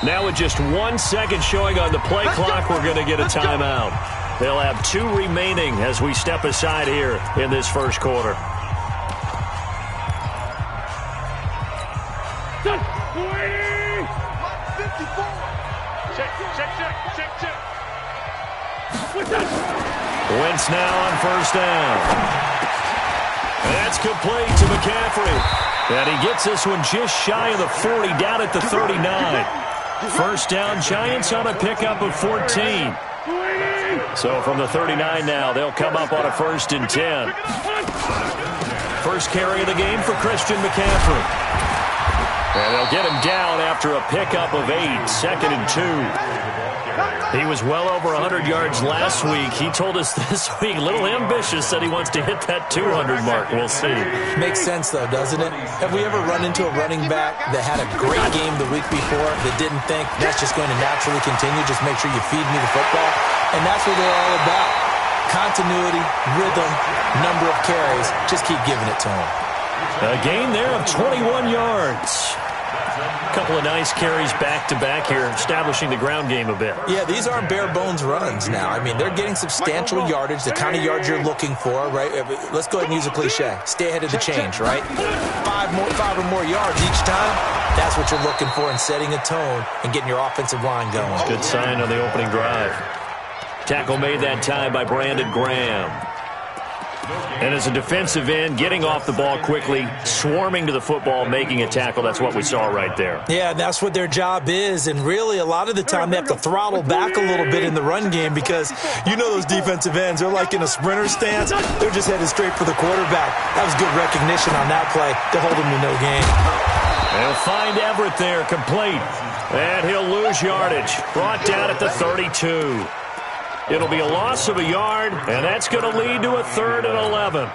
Now with just 1 second showing on the play clock, we're going to get a timeout. They'll have 2 remaining as we step aside here in this first quarter. Wentz now on first down. That's complete to McCaffrey. And he gets this one just shy of the 40, down at the 39. First down, Giants on a pickup of 14. So from the 39 now, they'll come up on a 1st and 10. First carry of the game for Christian McCaffrey. And they'll get him down after a pickup of 8, 2nd and 2. He was well over 100 yards last week. He told us this week, a little ambitious, said he wants to hit that 200 mark. We'll see. Makes sense, though, doesn't it? Have we ever run into a running back that had a great game the week before that didn't think that's just going to naturally continue? Just make sure you feed me the football. And that's what they're all about. Continuity, rhythm, number of carries. Just keep giving it to him. A gain there of 21 yards. A couple of nice carries back-to-back here, establishing the ground game a bit. Yeah, these aren't bare-bones runs now. I mean, they're getting substantial yardage, the kind of yards you're looking for, right? Let's go ahead and use a cliche. Stay ahead of the change, right? 5 or more yards each time. That's what you're looking for in setting a tone and getting your offensive line going. Good sign on the opening drive. Tackle made that time by Brandon Graham. And as a defensive end, getting off the ball quickly, swarming to the football, making a tackle, that's what we saw right there. Yeah, that's what their job is. And really, a lot of the time, they have to throttle back a little bit in the run game because you know those defensive ends, they're like in a sprinter stance. They're just headed straight for the quarterback. That was good recognition on that play to hold them to no gain. They'll find Everett there, complete. And he'll lose yardage. Brought down at the 32. It'll be a loss of a yard, and that's going to lead to a 3rd and 11.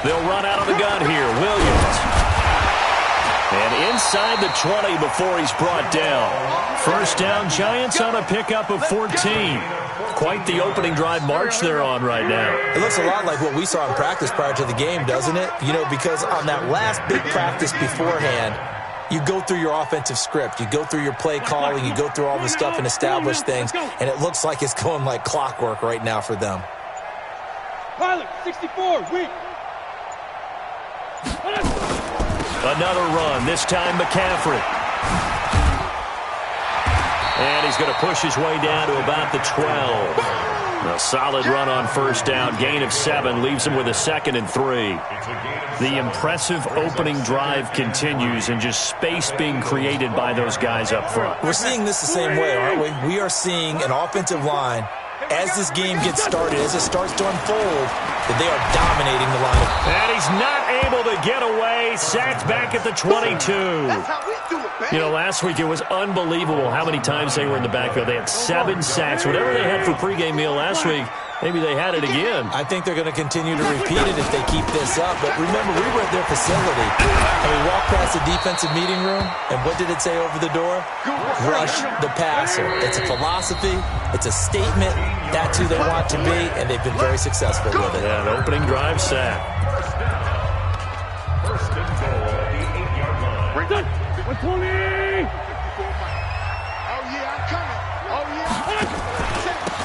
They'll run out of the gun here. Williams. And inside the 20 before he's brought down. First down, Giants on a pickup of 14. Quite the opening drive march they're on right now. It looks a lot like what we saw in practice prior to the game, doesn't it? You know, because on that last big practice beforehand, you go through your offensive script. You go through your play calling. You go through all the stuff and establish things. And it looks like it's going like clockwork right now for them. Pilot, 64, weak. Another run, this time McCaffrey. And he's going to push his way down to about the 12. A solid run on first down. Gain of 7 leaves him with a 2nd and 3. The impressive opening drive continues and just space being created by those guys up front. We're seeing this the same way, aren't we? We are seeing an offensive line, as this game gets started, as it starts to unfold, that they are dominating the line. And he's not able to get away. Sacked back at the 22. You know, last week it was unbelievable how many times they were in the backfield. They had 7 sacks. Whatever they had for pregame meal last week, maybe they had it again. I think they're going to continue to repeat it if they keep this up. But remember, we were at their facility, and we walked past the defensive meeting room, and what did it say over the door? Rush the passer. It's a philosophy. It's a statement. That's who they want to be, and they've been very successful with it. Yeah, an opening drive sack. First and goal at the 8-yard line. 120! Oh, yeah, I'm coming. Oh, yeah.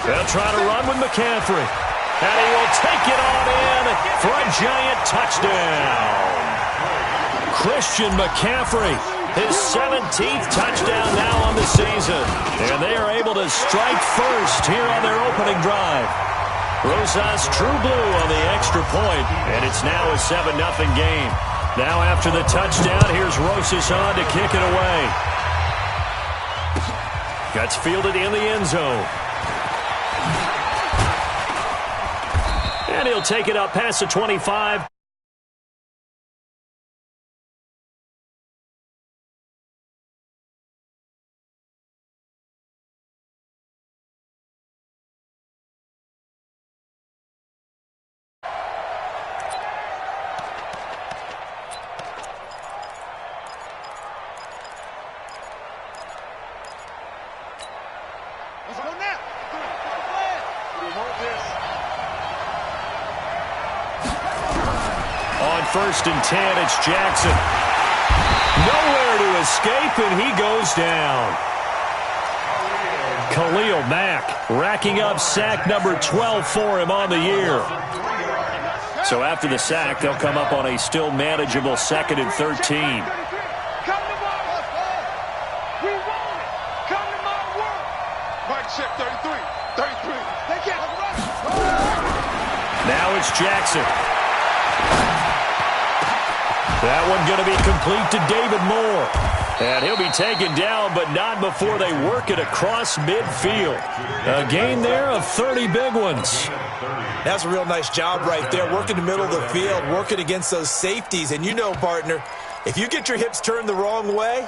They'll try to run with McCaffrey. And he will take it on in for a giant touchdown. Christian McCaffrey, his 17th touchdown now on the season. And they are able to strike first here on their opening drive. Rosas True Blue on the extra point, and it's now a 7-0 game. Now after the touchdown, here's Rosas on to kick it away. Gets fielded in the end zone. And he'll take it up past the 25. first and 10. It's Jackson. Nowhere to escape, and he goes down. Khalil Mack racking up sack number 12 for him on the year. So after the sack, they'll come up on a still manageable 2nd and 13. Now it's Jackson. That one going to be complete to David Moore. And he'll be taken down, but not before they work it across midfield. A gain there of 30 big ones. That's a real nice job right there, working the middle of the field, working against those safeties. And you know, partner, if you get your hips turned the wrong way,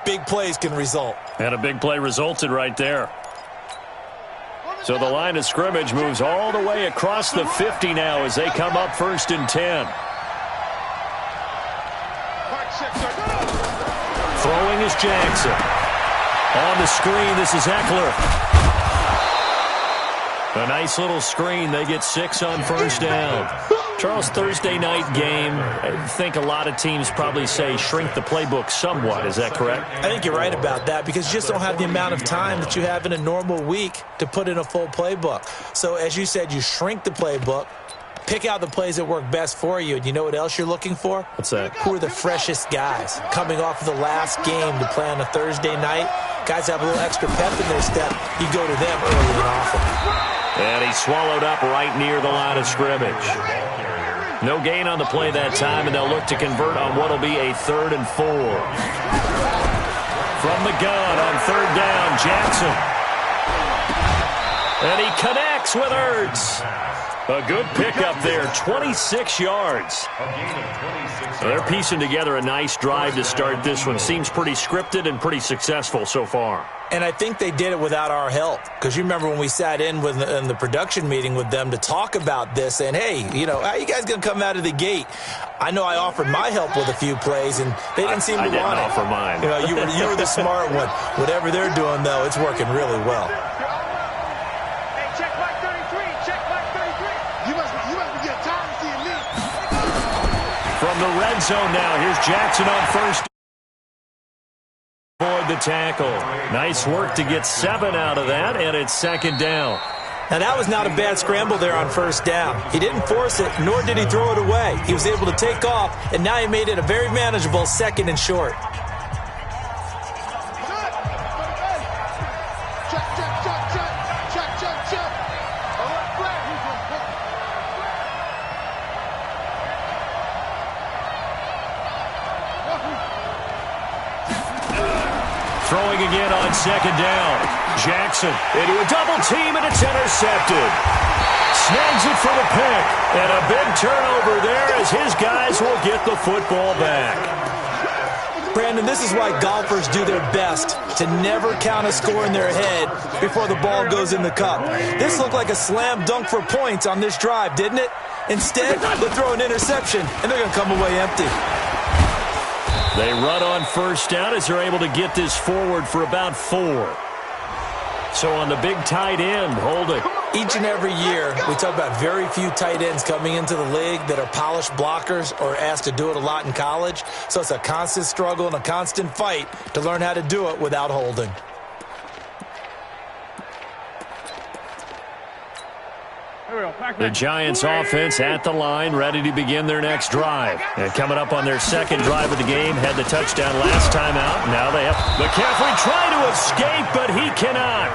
big plays can result. And a big play resulted right there. So the line of scrimmage moves all the way across the 50 now as they come up 1st and 10. Throwing is Jackson. On the screen, this is Eckler. A nice little screen. They get 6 on 1st down. Charles, Thursday night game, I think a lot of teams probably say shrink the playbook somewhat. Is that correct? I think you're right about that because you just don't have the amount of time that you have in a normal week to put in a full playbook. So as you said, you shrink the playbook, pick out the plays that work best for you. And you know what else you're looking for? What's that? Who are the freshest guys coming off of the last game to play on a Thursday night? Guys have a little extra pep in their step. You go to them early and often. And he swallowed up right near the line of scrimmage. No gain on the play that time, and they'll look to convert on what will be a 3rd and 4. From the gun on 3rd down, Jackson. And he connects with Ertz. A good pickup there, 26 yards. They're piecing together a nice drive to start this one. Seems pretty scripted and pretty successful so far. And I think they did it without our help. Because you remember when we sat in the production meeting with them to talk about this, and hey, you know, how are you guys going to come out of the gate? I know I offered my help with a few plays, and they didn't seem to want it. I didn't offer mine. You know, you were the smart one. Whatever they're doing, though, it's working really well. From the red zone now, here's Jackson on 1st. Avoid the tackle. Nice work to get 7 out of that, and it's 2nd down. Now, that was not a bad scramble there on 1st down. He didn't force it, nor did he throw it away. He was able to take off, and now he made it a very manageable 2nd and short. Throwing again on 2nd down. Jackson into a double team, and it's intercepted. Snags it for the pick. And a big turnover there as his guys will get the football back. Brandon, this is why golfers do their best to never count a score in their head before the ball goes in the cup. This looked like a slam dunk for points on this drive, didn't it? Instead, they throw an interception, and they're going to come away empty. They run on 1st down as they're able to get this forward for about 4. So on the big tight end, Holding. Each and every year, we talk about very few tight ends coming into the league that are polished blockers or asked to do it a lot in college. So it's a constant struggle and a constant fight to learn how to do it without holding. The Giants offense at the line, ready to begin their next drive. And coming up on their 2nd drive of the game, had the touchdown last time out. Now they have McCaffrey trying to escape, but he cannot.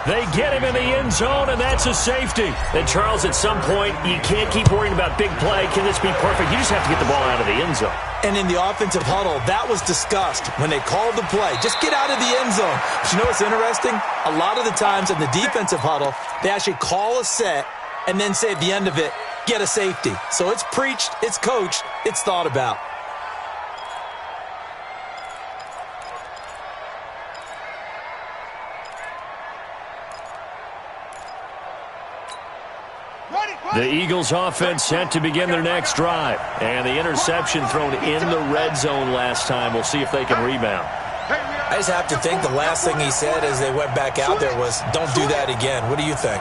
They get him in the end zone, and that's a safety. And, Charles, at some point, you can't keep worrying about big play. Can this be perfect? You just have to get the ball out of the end zone. And in the offensive huddle, that was discussed when they called the play. Just get out of the end zone. But you know what's interesting? A lot of the times in the defensive huddle, they actually call a set and then say at the end of it, get a safety. So it's preached, it's coached, it's thought about. The Eagles offense set to begin their next drive. And the interception thrown in the red zone last time. We'll see if they can rebound. I just have to think the last thing he said as they went back out there was, don't do that again. What do you think?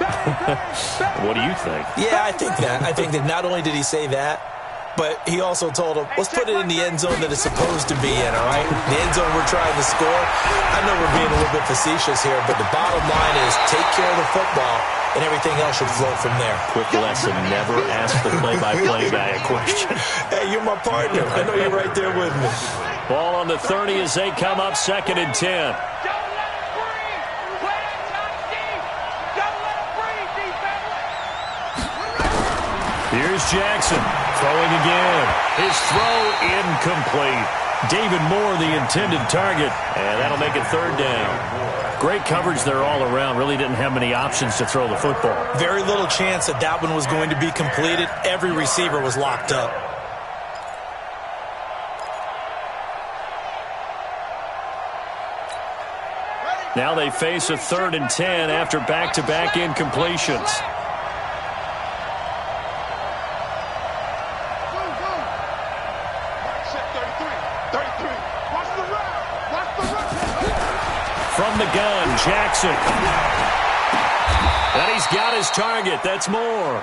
What do you think? Yeah, I think that. I think that not only did he say that, but he also told him, let's put it in the end zone that it's supposed to be in, all right? The end zone we're trying to score. I know we're being a little bit facetious here, but the bottom line is take care of the football, and everything else should flow from there. Quick lesson, never ask the play-by-play guy a question. Hey, you're my partner. I know you're right there with me. Ball on the 30 as they come up 2nd and 10. Here's Jackson, throwing again. His throw incomplete. David Moore, the intended target, and that'll make it 3rd down. Great coverage there all around. Really didn't have many options to throw the football. Very little chance that one was going to be completed. Every receiver was locked up. Now they face a 3rd and 10 after back-to-back incompletions. From the gun, Jackson. And he's got his target. That's Moore.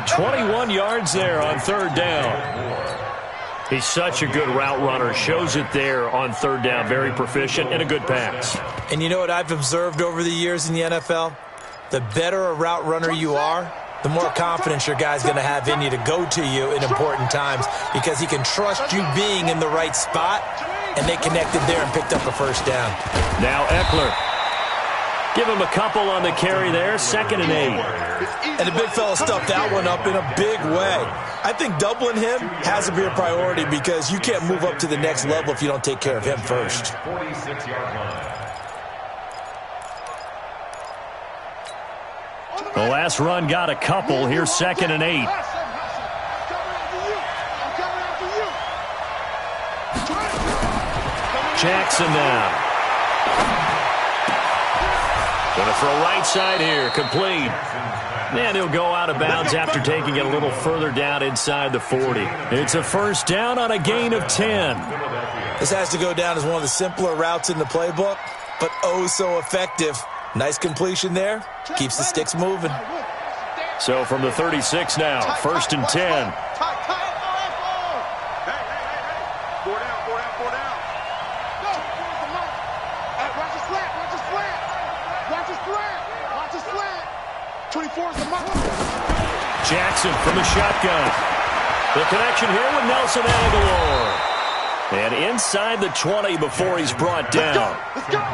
21 yards there on 3rd down. He's such a good route runner. Shows it there on 3rd down. Very proficient and a good pass. And you know what I've observed over the years in the NFL? The better a route runner you are, the more confidence your guy's going to have in you to go to you in important times because he can trust you being in the right spot, and they connected there and picked up a 1st down. Now Eckler. Give him a couple on the carry there. 2nd and 8. And the big fella stuffed that one up in a big way. I think doubling him has to be a priority because you can't move up to the next level if you don't take care of him first. 46-yard line. The last run got a couple. Here's 2nd and 8. Jackson now. Going to throw right side here. Complete. And he'll go out of bounds after taking it a little further down inside the 40. It's a 1st down on a gain of 10. This has to go down as one of the simpler routes in the playbook, but oh so effective. Nice completion there. Keeps the sticks moving. So from the 36 now, 1st and 10. Jackson from the shotgun. The connection here with Nelson Agholor. And inside the 20 before he's brought down.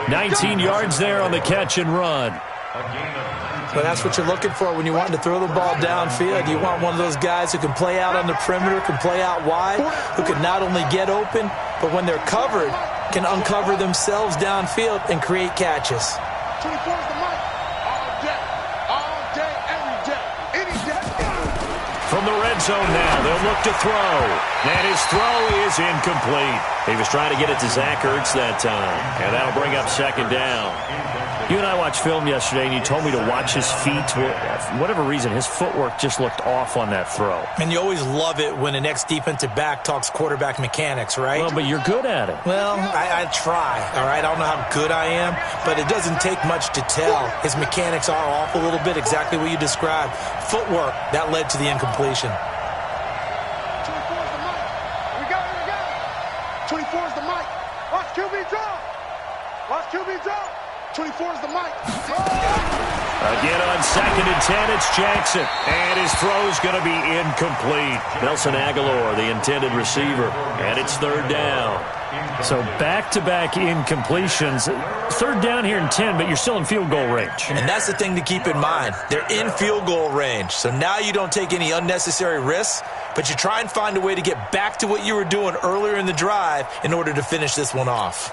19 yards there on the catch and run. Well, that's what you're looking for when you want to throw the ball downfield. You want one of those guys who can play out on the perimeter, can play out wide, who can not only get open, but when they're covered, can uncover themselves downfield and create catches. 24 is the mic. All day, every day, any day. From the red zone now, they'll look to throw. And his throw is incomplete. He was trying to get it to Zach Ertz that time. And that'll bring up 2nd down. You and I watched film yesterday, and you told me to watch his feet. For whatever reason, his footwork just looked off on that throw. And you always love it when an ex-defensive back talks quarterback mechanics, right? Well, but you're good at it. Well, I try, all right? I don't know how good I am, but it doesn't take much to tell. His mechanics are off a little bit, exactly what you described. Footwork, that led to the incompletion. 24 is the mic. We got it. 24 is the mic. Watch QB draw. Watch QB draw. 24 is the mic. Again on 2nd and 10, it's Jackson. And his throw's going to be incomplete. Nelson Agholor, the intended receiver. And it's 3rd down. So back-to-back incompletions. 3rd down here in 10, but you're still in field goal range. And that's the thing to keep in mind. They're in field goal range. So now you don't take any unnecessary risks, but you try and find a way to get back to what you were doing earlier in the drive in order to finish this one off.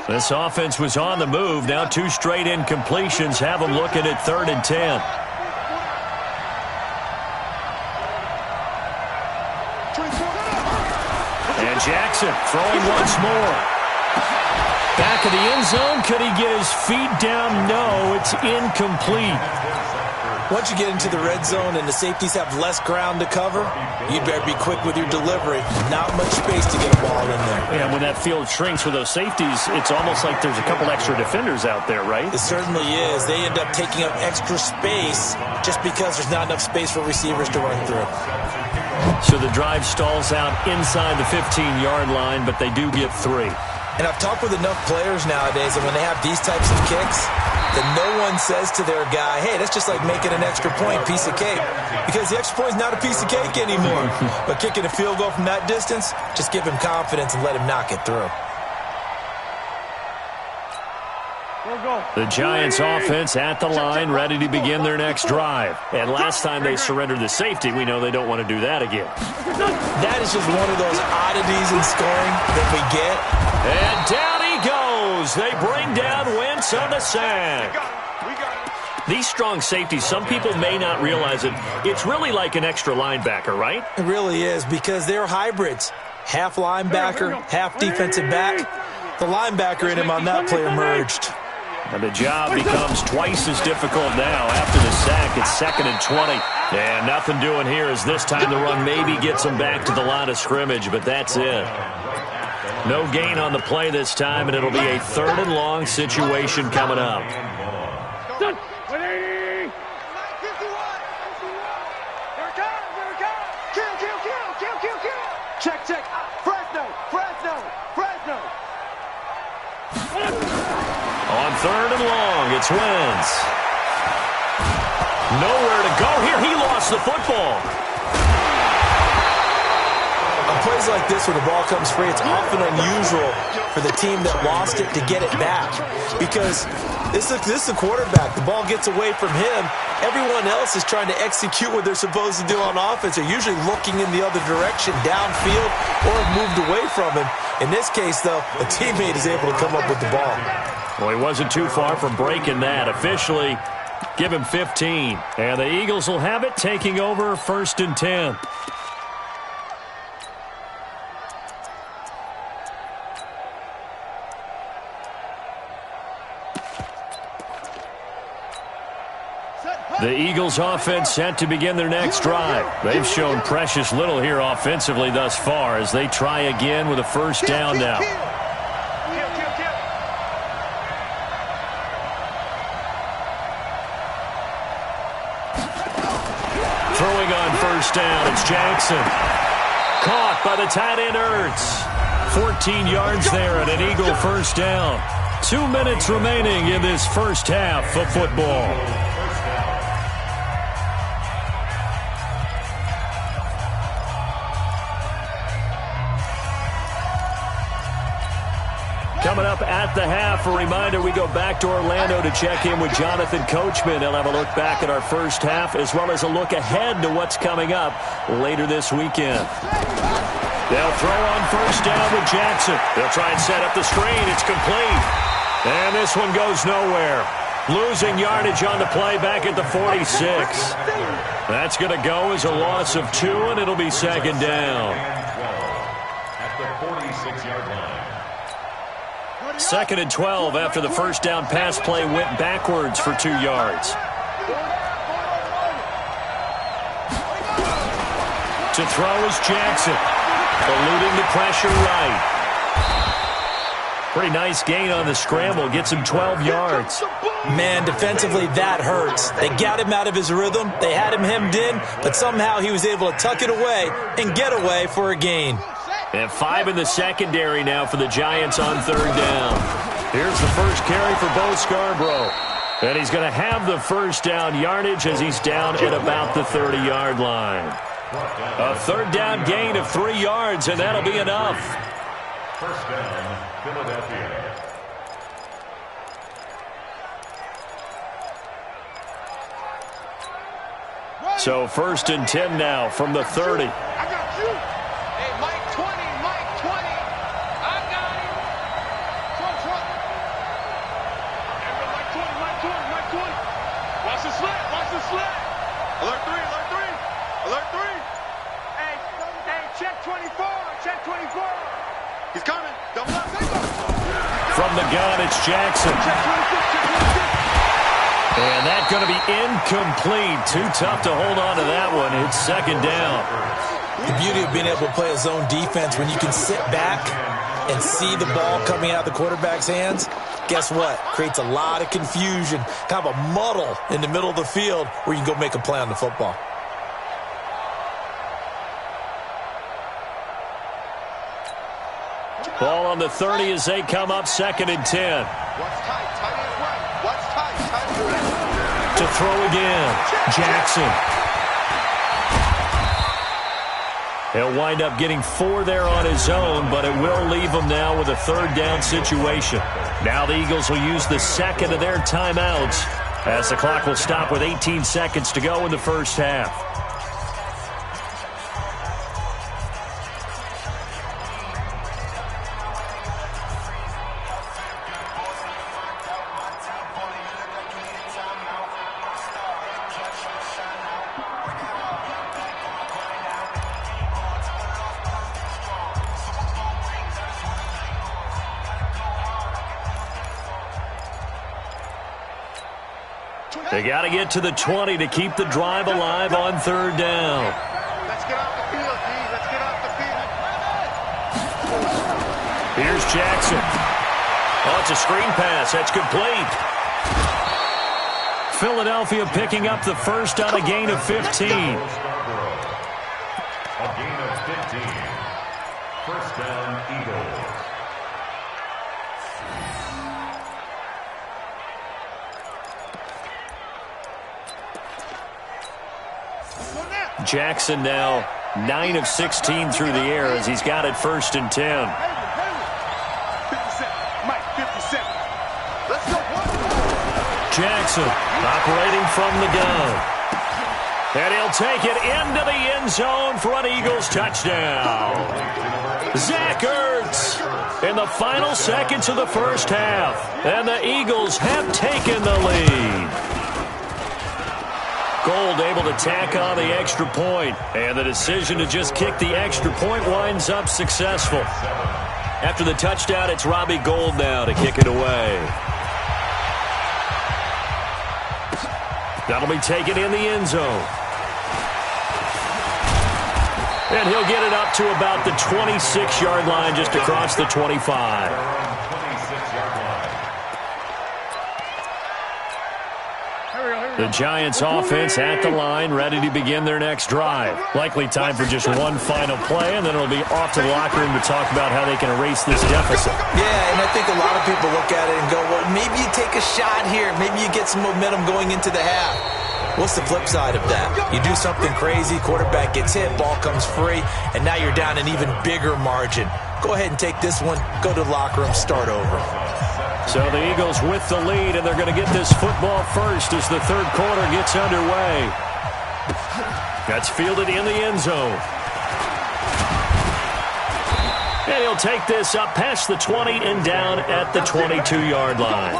This offense was on the move. Now 2 straight incompletions have them looking at 3rd and 10. And Jackson throwing once more. Back of the end zone. Could he get his feet down? No, it's incomplete. Once you get into the red zone and the safeties have less ground to cover, you better be quick with your delivery. Not much space to get a ball in there. Yeah, when that field shrinks with those safeties, it's almost like there's a couple extra defenders out there, right? It certainly is. They end up taking up extra space just because there's not enough space for receivers to run through. So the drive stalls out inside the 15-yard line, but they do get 3. And I've talked with enough players nowadays that when they have these types of kicks, that no one says to their guy, hey, that's just like making an extra point, piece of cake. Because the extra point is not a piece of cake anymore. But kicking a field goal from that distance, just give him confidence and let him knock it through. The Giants offense at the line, ready to begin their next drive. And last time they surrendered the safety, we know they don't want to do that again. That is just one of those oddities in scoring that we get. And down he goes. They bring down Wentz on the sack. These strong safeties, some people may not realize it. It's really like an extra linebacker, right? It really is, because they're hybrids. Half linebacker, half defensive back. The linebacker in him on that play emerged. And the job becomes twice as difficult now. After the sack, it's 2nd and 20. And nothing doing here as this time the run maybe gets them back to the line of scrimmage, but that's it. No gain on the play this time, and it'll be a 3rd and long situation coming up. Check, check. Fresno. On 3rd and long, it's Wentz. Nowhere to go here. He lost the football. On plays like this where the ball comes free, it's often unusual for the team that lost it to get it back. Because this is the quarterback. The ball gets away from him. Everyone else is trying to execute what they're supposed to do on offense. They're usually looking in the other direction, downfield, or have moved away from him. In this case, though, a teammate is able to come up with the ball. Well, he wasn't too far from breaking that. Officially, give him 15. And the Eagles will have it, taking over 1st and 10. The Eagles offense set to begin their next drive. They've shown precious little here offensively thus far as they try again with a 1st down now. Throwing on 1st down, it's Jackson. Caught by the tight end Ertz. 14 yards there and an Eagle 1st down. 2 minutes remaining in this first half of football. Coming up at the half, a reminder, we go back to Orlando to check in with Jonathan Coachman. He'll have a look back at our first half as well as a look ahead to what's coming up later this weekend. They'll throw on 1st down with Jackson. They'll try and set up the screen. It's complete. And this one goes nowhere. Losing yardage on the play back at the 46. That's going to go as a loss of 2, and it'll be 2nd down. At the 46-yard line. 2nd and 12 after the 1st down pass play went backwards for 2 yards. To throw is Jackson. Eluding the pressure right. Pretty nice gain on the scramble. Gets him 12 yards. Man, defensively, that hurts. They got him out of his rhythm. They had him hemmed in, but somehow he was able to tuck it away and get away for a gain. And 5 in the secondary now for the Giants on 3rd down. Here's the first carry for Bo Scarborough. And he's going to have the 1st down yardage as he's down at about the 30-yard line. A 3rd down gain of 3 yards, and that'll be enough. 1st down, Philadelphia. So 1st and 10 now from the 30. I got you. Hey, Mike 20, Mike 20. I got him. Front. Hey, Mike 20. Watch the sled. Alert 3. Hey, check 24. He's coming. Double up. From the gun, it's Jackson. And that's going to be incomplete. Too tough to hold on to that one. It's 2nd down. The beauty of being able to play a zone defense when you can sit back and see the ball coming out of the quarterback's hands, guess what? Creates a lot of confusion, kind of a muddle in the middle of the field where you can go make a play on the football. Ball on the 30 as they come up 2nd and 10. What's tight? Tight end right. What's tight? Tight end left. To throw again, Jackson. He'll wind up getting 4 there on his own, but it will leave him now with a 3rd down situation. Now the Eagles will use the 2nd of their timeouts as the clock will stop with 18 seconds to go in the first half. They got to get to the 20 to keep the drive alive on 3rd down. Let's get off the field, D. Let's get off the field. Here's Jackson. Oh, it's a screen pass. That's complete. Philadelphia picking up the first on a gain of 15. A gain of 15. First down, Eagles. Jackson now 9 of 16 through the air as he's got it 1st and 10. 57. Mike, 57. Let's go. Jackson operating from the gun. And he'll take it into the end zone for an Eagles touchdown. Zach Ertz in the final seconds of the first half. And the Eagles have taken the lead. Gold able to tack on the extra point, and the decision to just kick the extra point winds up successful. After the touchdown, it's Robbie Gould now to kick it away. That'll be taken in the end zone. And he'll get it up to about the 26-yard line, just across the 25. The Giants offense at the line, ready to begin their next drive. Likely time for just one final play, and then it'll be off to the locker room to talk about how they can erase this deficit. Yeah, and I think a lot of people look at it and go, well, maybe you take a shot here. Maybe you get some momentum going into the half. What's the flip side of that? You do something crazy, quarterback gets hit, ball comes free, and now you're down an even bigger margin. Go ahead and take this one, go to the locker room, start over. So the Eagles with the lead, and they're going to get this football first as the 3rd quarter gets underway. That's fielded in the end zone. And he'll take this up past the 20 and down at the 22-yard line.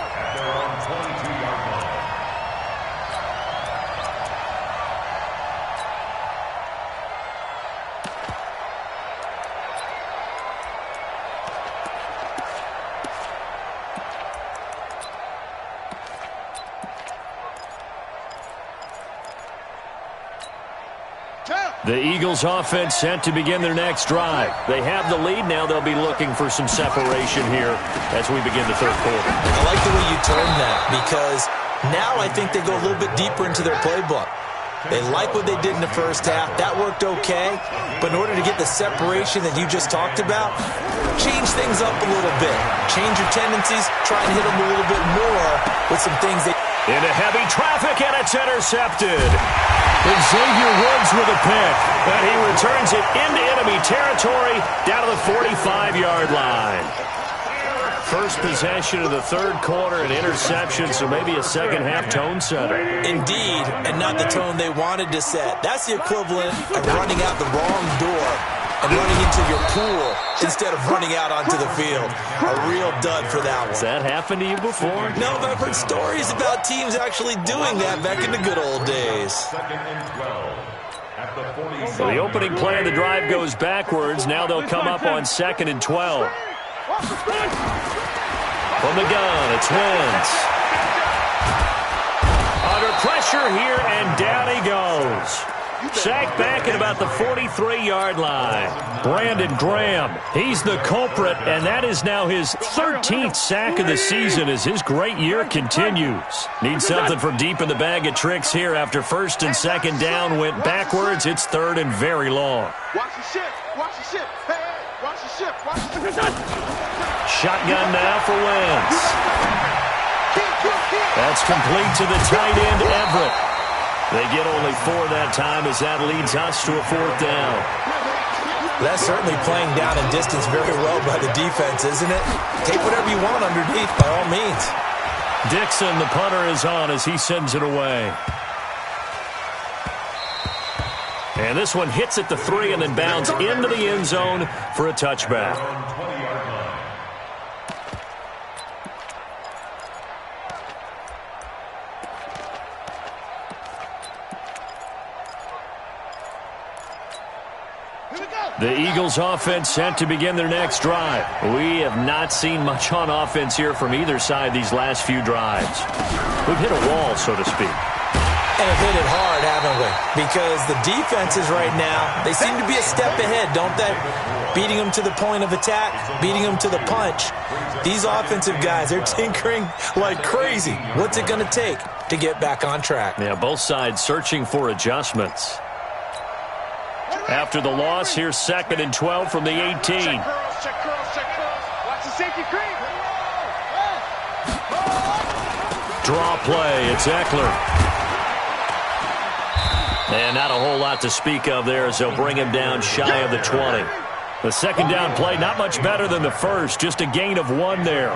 The Eagles offense set to begin their next drive. They have the lead now. They'll be looking for some separation here as we begin the 3rd quarter. I like the way you termed that, because now I think they go a little bit deeper into their playbook. They like what they did in the first half. That worked okay. But in order to get the separation that you just talked about, change things up a little bit. Change your tendencies. Try and hit them a little bit more with some things that... Into heavy traffic, and it's intercepted. Xavier Woods with a pick, and he returns it into enemy territory down to the 45-yard line. First possession of the 3rd quarter, an interception, so maybe a second-half tone setter. Indeed, and not the tone they wanted to set. That's the equivalent of running out the wrong door and running into your pool instead of running out onto the field. A real dud for that one. Has that happened to you before? No, but I've heard stories about teams actually doing that back in the good old days. So the opening play of the drive goes backwards. Now they'll come up on 2nd and 12. From the gun, it's Wentz. Under pressure here, and down he goes. Sacked back at about the 43-yard line. Brandon Graham, he's the culprit, and that is now his 13th sack of the season as his great year continues. Needs something from deep in the bag of tricks here after 1st and 2nd down went backwards. It's 3rd and very long. Watch the ship. Watch the ship. Hey, watch the ship. Watch the ship. shotgun now for Wentz. That's complete to the tight end, Everett. They get only 4 that time as that leads us to a 4th down. That's certainly playing down in distance very well by the defense, isn't it? Take whatever you want underneath, by all means. Dixon, the punter, is on as he sends it away. And this one hits at the 3 and then bounds into the end zone for a touchback. The Eagles offense set to begin their next drive. We have not seen much on offense here from either side these last few drives. We've hit a wall, so to speak. And have hit it hard, haven't we? Because the defenses right now, they seem to be a step ahead, don't they? Beating them to the point of attack, beating them to the punch. These offensive guys, they're tinkering like crazy. What's it going to take to get back on track? Yeah, both sides searching for adjustments. After the loss, here's 2nd and 12 from the 18. Check curls, check curls, check curls. Watch the safety creep. Draw play, it's Eckler. And not a whole lot to speak of there as they'll bring him down shy of the 20. The second down play, not much better than the first, just a gain of 1 there.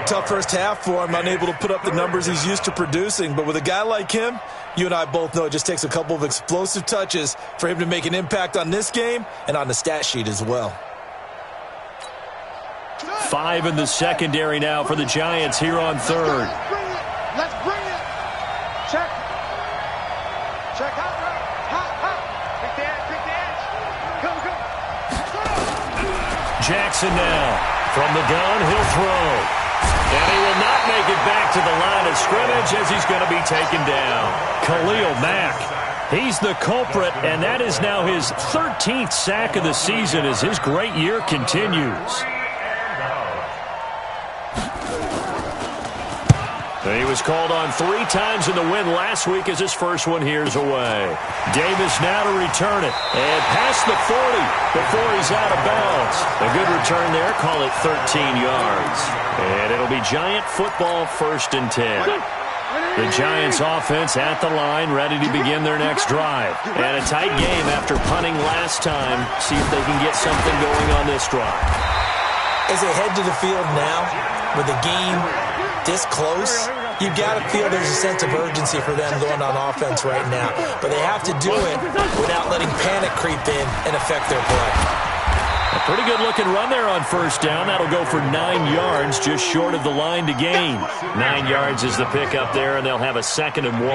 Tough first half for him, unable to put up the numbers he's used to producing. But with a guy like him, you and I both know it just takes a couple of explosive touches for him to make an impact on this game and on the stat sheet as well. 5 in the secondary now for the Giants here on 3rd. Let's bring it. Check. Check out. Pick the edge. Come. Jackson now. From the gun, he'll throw. And he will not make it back to the line of scrimmage as he's going to be taken down. Khalil Mack, he's the culprit, and that is now his 13th sack of the season as his great year continues. He was called on 3 times in the win last week as his first one here's away. Davis now to return it. And past the 40 before he's out of bounds. A good return there. Call it 13 yards. And it'll be Giant football 1st and 10. The Giants offense at the line, ready to begin their next drive. And a tight game after punting last time. See if they can get something going on this drive. As they head to the field now, with the game this close, you've got to feel there's a sense of urgency for them going on offense right now. But they have to do it without letting panic creep in and affect their play. A pretty good-looking run there on 1st down. That'll go for 9 yards, just short of the line to gain. 9 yards is the pickup there, and they'll have a 2nd and 1.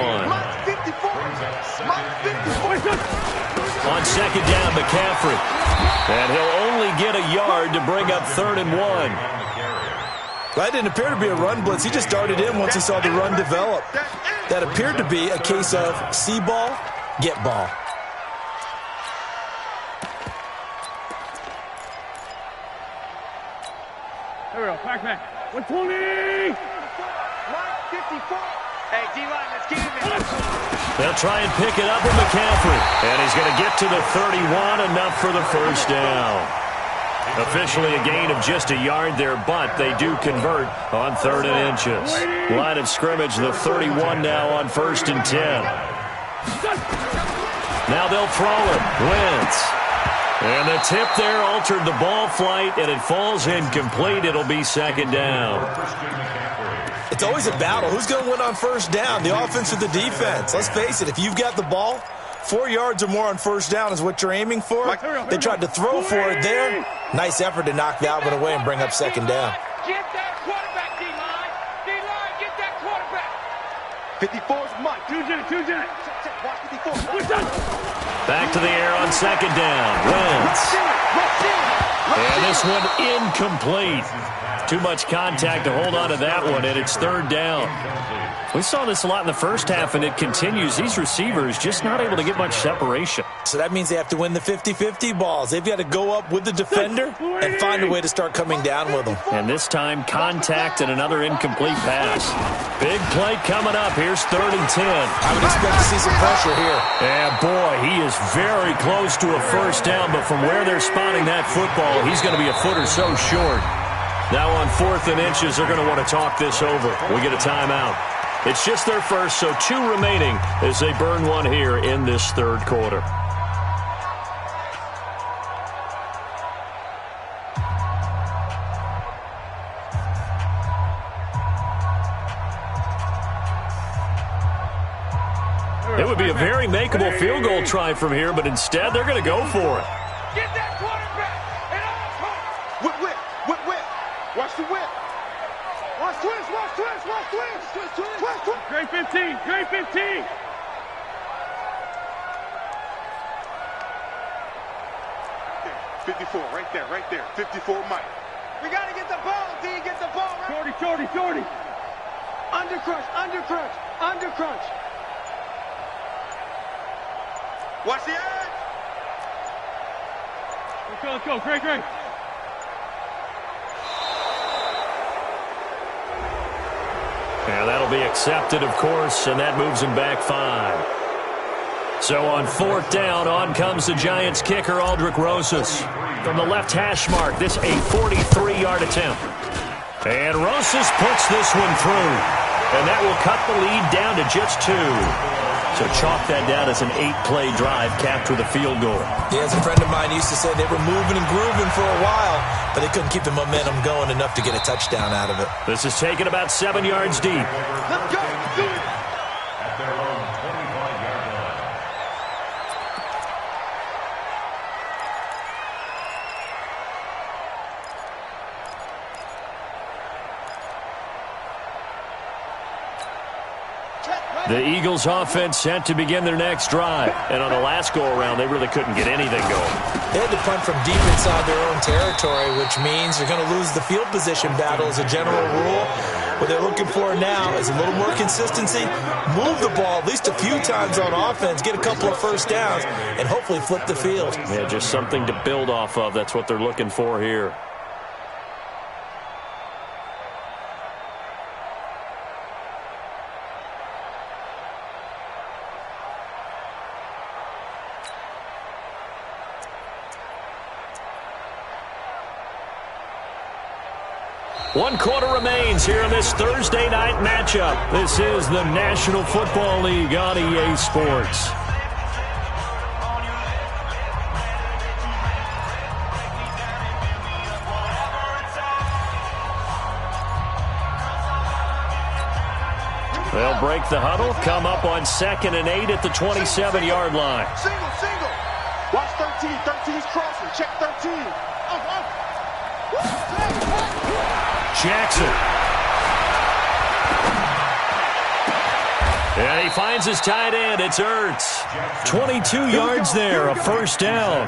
On 2nd down, McCaffrey. And he'll only get a yard to bring up 3rd and 1. That didn't appear to be a run blitz. He just darted in once he saw the run develop. That appeared to be a case of see ball, get ball. Here we go, back. 120! 54! Hey, D-line, let's get him in. They'll try and pick it up with McCaffrey. And he's going to get to the 31, enough for the 1st down. Officially a gain of just a yard there, but they do convert on 3rd and inches. Line of scrimmage, the 31 now on 1st and 10. Now they'll throw it. Wentz. And the tip there altered the ball flight, and it falls incomplete. It'll be 2nd down. It's always a battle. Who's going to win on 1st down, the offense or the defense? Let's face it, if you've got the ball, 4 yards or more on 1st down is what you're aiming for. They tried to throw for it there. Nice effort to knock that one away and bring up 2nd down. Get that quarterback, D-line. D-line, get that quarterback. 54's Mike. 2 Jet. Watch 54. Back to the air on 2nd down. Wentz. And this one incomplete. Too much contact to hold on to that one, and it's 3rd down. We saw this a lot in the first half, and it continues. These receivers just not able to get much separation. So that means they have to win the 50-50 balls. They've got to go up with the defender and find a way to start coming down with them. And this time, contact and another incomplete pass. Big play coming up. Here's 3rd and 10. I would expect to see some pressure here. And boy, he is very close to a 1st down, but from where they're spotting that football, he's going to be a foot or so short. Now on 4th and inches, they're going to want to talk this over. We get a timeout. It's just their first, so 2 remaining as they burn one here in this third quarter. It would be a very makeable field goal try from here, but instead they're going to go for it. Get that quarterback and all whip. Watch the whip. Watch twist. Great 15. 54, right there. 54, Mike. We got to get the ball, D. Get the ball. Right? Shorty. Under crunch. Watch the edge. Let's go. Great. Yeah, that'll be accepted, of course, and that moves him back 5. So on 4th down, on comes the Giants kicker, Aldrick Rosas. From the left hash mark, this a 43-yard attempt. And Rosas puts this one through. And that will cut the lead down to just 2. So chalk that down as an 8-play drive capped with a field goal. Yeah, as a friend of mine used to say, they were moving and grooving for a while, but they couldn't keep the momentum going enough to get a touchdown out of it. This is taken about 7 yards deep. Let's go. At their own 25-yard line. The Eagles offense set to begin their next drive. And on the last go-around, they really couldn't get anything going. They had to punt from deep inside their own territory, which means they're going to lose the field position battle as a general rule. What they're looking for now is a little more consistency, move the ball at least a few times on offense, get a couple of first downs, and hopefully flip the field. Yeah, just something to build off of. That's what they're looking for here. One quarter remains here in this Thursday night matchup. This is the National Football League on EA Sports. They'll break the huddle, come up on 2nd and 8 at the 27-yard line. Single. Watch 13. 13's crossing. Check 13. Jackson. And he finds his tight end. It's Ertz. 22 yards there, a first down.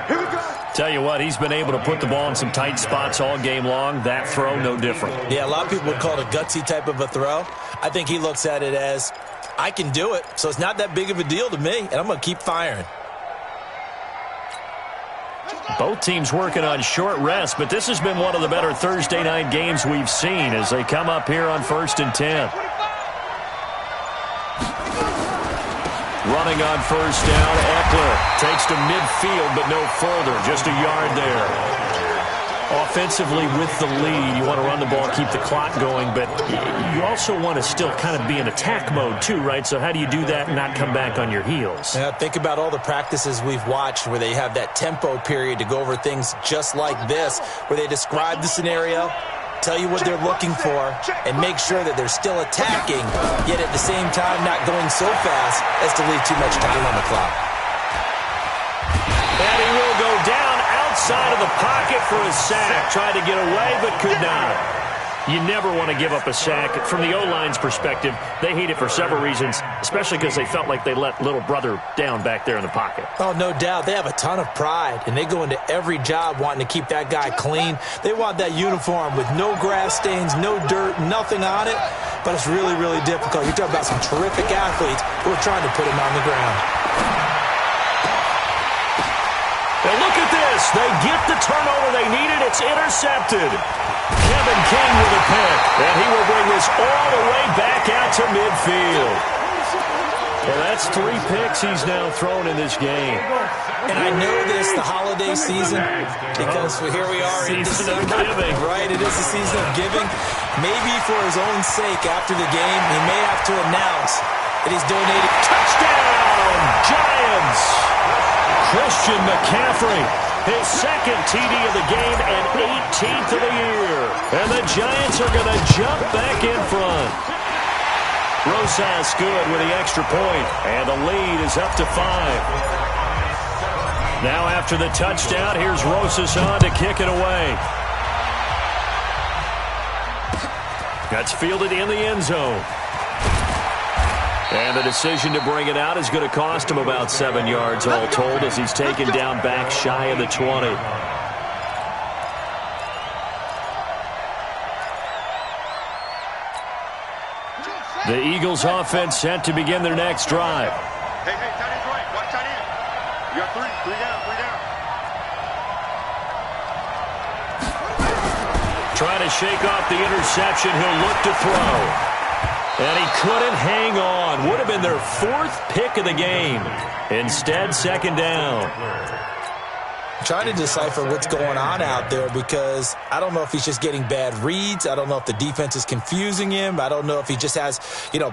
Tell you what, he's been able to put the ball in some tight spots all game long. That throw, no different. Yeah, a lot of people would call it a gutsy type of a throw. I think he looks at it as, I can do it, so it's not that big of a deal to me, and I'm going to keep firing. Both teams working on short rest, but this has been one of the better Thursday night games we've seen as they come up here on 1st and 10. Running on first down, Eckler takes to midfield, but no further, just a yard there. Offensively with the lead, you want to run the ball, keep the clock going, but you also want to still kind of be in attack mode too, right? So how do you do that and not come back on your heels? Yeah, think about all the practices we've watched where they have that tempo period to go over things just like this, where they describe the scenario, tell you what they're looking for, and make sure that they're still attacking, yet at the same time not going so fast as to leave too much time on the clock. And he will go down outside of the pocket for a sack. Tried to get away, but could not. You never want to give up a sack. From the O-line's perspective, they hate it for several reasons, especially because they felt like they let little brother down back there in the pocket. Oh, no doubt. They have a ton of pride, and they go into every job wanting to keep that guy clean. They want that uniform with no grass stains, no dirt, nothing on it, but it's really, really difficult. You're talking about some terrific athletes who are trying to put him on the ground. And look at this. They get the turnover they needed. It's intercepted. Kevin King with a pick. And he will bring this all the way back out to midfield. Well, that's 3 picks he's now thrown in this game. And I know this, the holiday season, because here we are in December, right? It is the season of giving. Maybe for his own sake, after the game, he may have to announce that he's donated. Touchdown, Giants! Christian McCaffrey, his second TD of the game and 18th of the year. And the Giants are going to jump back in front. Rosas good with the extra point, and the lead is up to 5. Now after the touchdown, here's Rosas on to kick it away. That's fielded in the end zone. And the decision to bring it out is going to cost him about 7 yards all told as he's taken down back shy of the 20. The Eagles offense set to begin their next drive. Hey, tight end's right. Watch tight end. You got 3 down, 3 down. Trying to shake off the interception. He'll look to throw. And he couldn't hang on. Would have been their 4th pick of the game. Instead, second down. Trying to decipher what's going on out there because I don't know if he's just getting bad reads. I don't know if the defense is confusing him. I don't know if he just has,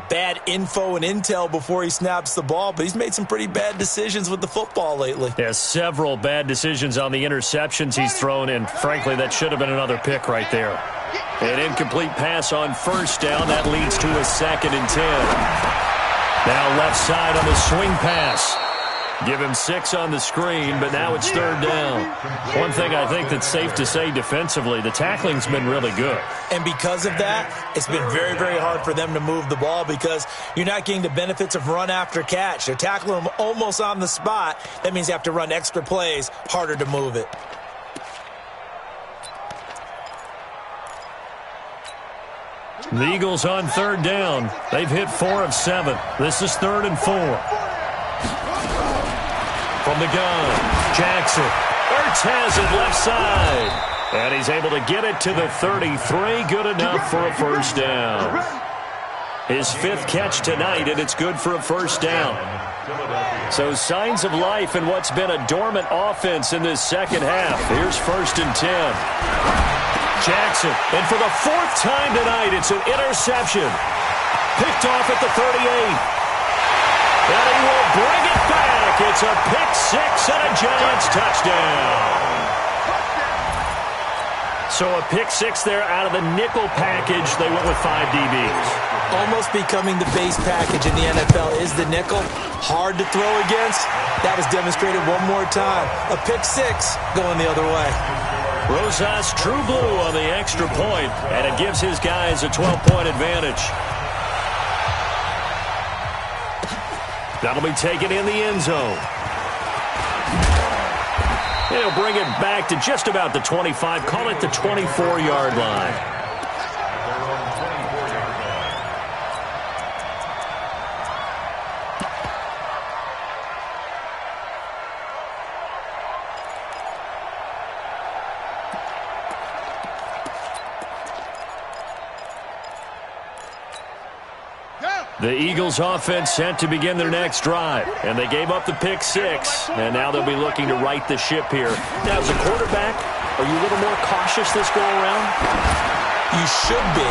bad info and intel before he snaps the ball. But he's made some pretty bad decisions with the football lately. Yeah, several bad decisions on the interceptions he's thrown, and frankly, that should have been another pick right there. An incomplete pass on first down. That leads to a 2nd and 10. Now left side on the swing pass. Give him 6 on the screen, but now it's 3rd down. One thing I think that's safe to say defensively, the tackling's been really good. And because of that, it's been very, very hard for them to move the ball because you're not getting the benefits of run after catch. They're tackling them almost on the spot. That means you have to run extra plays, harder to move it. The Eagles on 3rd down. They've hit 4 of 7. This is 3rd and 4. From the gun, Jackson. Ertz has it left side. And he's able to get it to the 33. Good enough for a first down. His 5th catch tonight, and it's good for a first down. So signs of life in what's been a dormant offense in this second half. Here's 1st and 10. Jackson, and for the 4th time tonight, it's an interception. Picked off at the 38. And he will bring it back. It's a pick 6 and a Giants touchdown. So a pick 6 there out of the nickel package. They went with 5 DBs. Almost becoming the base package in the NFL is the nickel. Hard to throw against. That was demonstrated one more time. A pick 6 going the other way. Rosas true blue on the extra point, and it gives his guys a 12-point advantage. That'll be taken in the end zone. He'll bring it back to just about the 25. Call it the 24-yard line. The Eagles offense set to begin their next drive, and they gave up the pick 6, and now they'll be looking to right the ship here. Now, as a quarterback, are you a little more cautious this go around? You should be,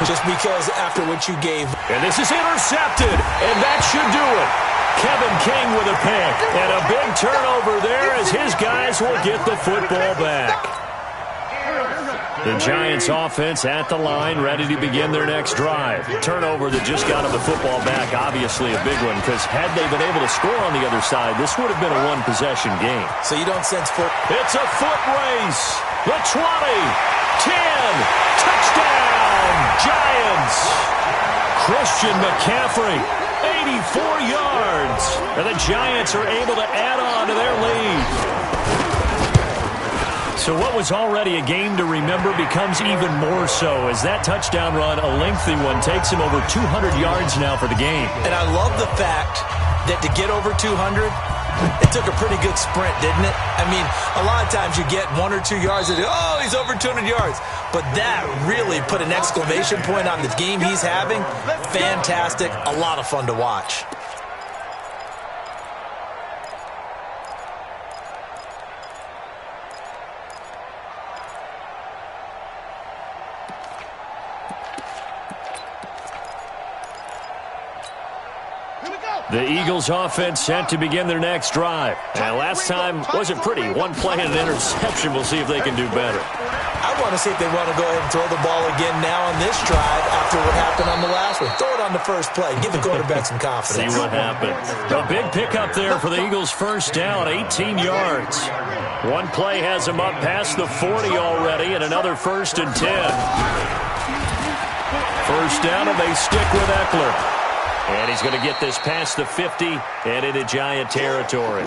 just because after what you gave. And this is intercepted, and that should do it. Kevin King with a pick, and a big turnover there as his guys will get the football back. The Giants offense at the line, ready to begin their next drive. Turnover that just got them the football back, obviously a big one, because had they been able to score on the other side, this would have been a one-possession game. So you don't sense foot. It's a foot race. The 20, 10, touchdown, Giants. Christian McCaffrey, 84 yards. And the Giants are able to add on to their lead. So what was already a game to remember becomes even more so as that touchdown run, a lengthy one, takes him over 200 yards now for the game. And I love the fact that to get over 200, it took a pretty good sprint, didn't it? I mean, a lot of times you get 1 or 2 yards and, oh, he's over 200 yards. But that really put an exclamation point on the game he's having. Fantastic. A lot of fun to watch. The Eagles offense set to begin their next drive. And last time wasn't pretty. One play and an interception. We'll see if they can do better. I want to see if they want to go ahead and throw the ball again now on this drive after what happened on the last one. Throw it on the first play. Give the quarterback some confidence. See what happens. A big pickup there for the Eagles first down, 18 yards. One play has them up past the 40 already, and another 1st and 10. First down, and they stick with Eckler. And he's going to get this past the 50 and into Giant territory.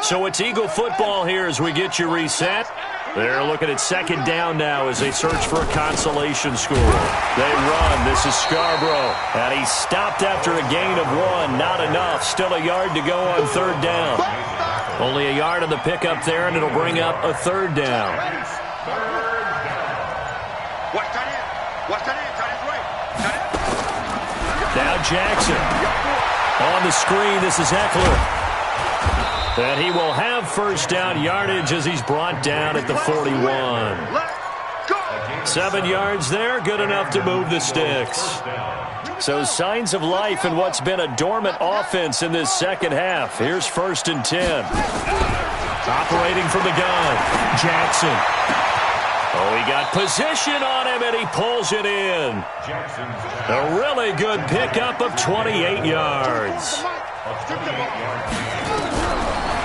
So it's Eagle football here as we get you reset. They're looking at second down now as they search for a consolation score. They run. This is Scarborough. And he stopped after a gain of 1. Not enough. Still a yard to go on third down. Only a yard on the pickup there, and it'll bring up a third down. Now Jackson. On the screen, this is Eckler. And he will have first down yardage as he's brought down at the 41. 7 yards there, good enough to move the sticks. So signs of life in what's been a dormant offense in this second half. Here's 1st and 10. Operating from the gun, Jackson. Oh, he got position on him, and he pulls it in. A really good pickup of 28 yards.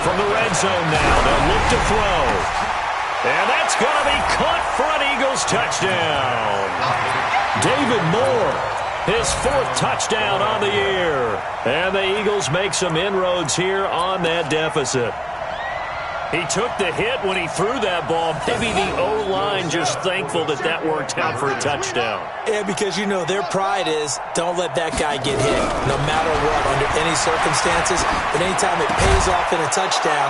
From the red zone now, they'll look to throw. And that's going to be caught for an Eagles touchdown. David Moore, his 4th touchdown on the year. And the Eagles make some inroads here on that deficit. He took the hit when he threw that ball. Maybe the O-line just thankful that that worked out for a touchdown. Yeah, because, you know, their pride is don't let that guy get hit, no matter what, under any circumstances. But anytime it pays off in a touchdown,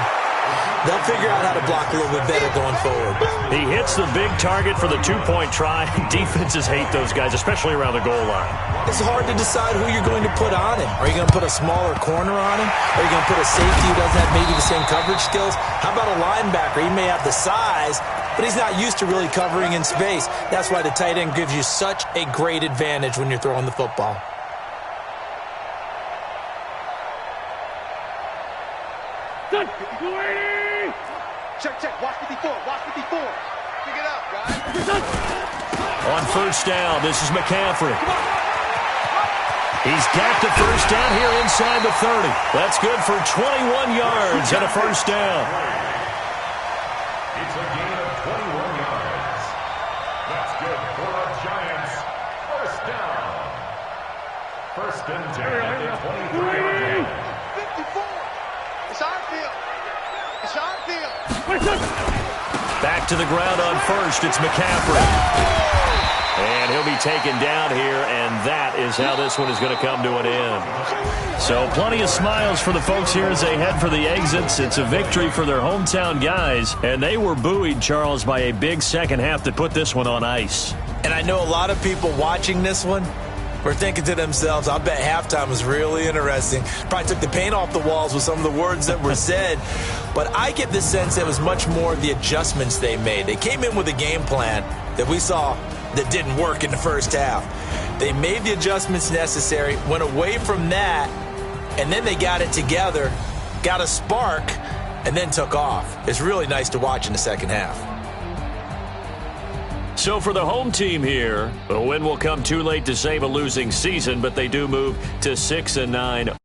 they'll figure out how to block a little bit better going forward. He hits the big target for the 2-point try. Defenses hate those guys, especially around the goal line. It's hard to decide who you're going to put on him. Are you going to put a smaller corner on him? Are you going to put a safety who doesn't have maybe the same coverage skills? How about a linebacker? He may have the size, but he's not used to really covering in space. That's why the tight end gives you such a great advantage when you're throwing the football. Check. Watch 54. Pick it up, guys. On first down, this is McCaffrey. He's got the first down here inside the 30. That's good for 21 yards and a first down. It's a gain of 21 yards. That's good for the Giants. First down. 1st and 10 at the 23. 54. It's our field. Back to the ground on first. It's McCaffrey. And he'll be taken down here, and that is how this one is going to come to an end. So plenty of smiles for the folks here as they head for the exits. It's a victory for their hometown guys, and they were buoyed, Charles, by a big second half to put this one on ice. And I know a lot of people watching this one were thinking to themselves, I bet halftime was really interesting. Probably took the paint off the walls with some of the words that were said. But I get the sense that it was much more the adjustments they made. They came in with a game plan that we saw that didn't work in the first half. They made the adjustments necessary, went away from that, and then they got it together, got a spark, and then took off. It's really nice to watch in the second half. So for the home team here, a win will come too late to save a losing season, but they do move to 6-9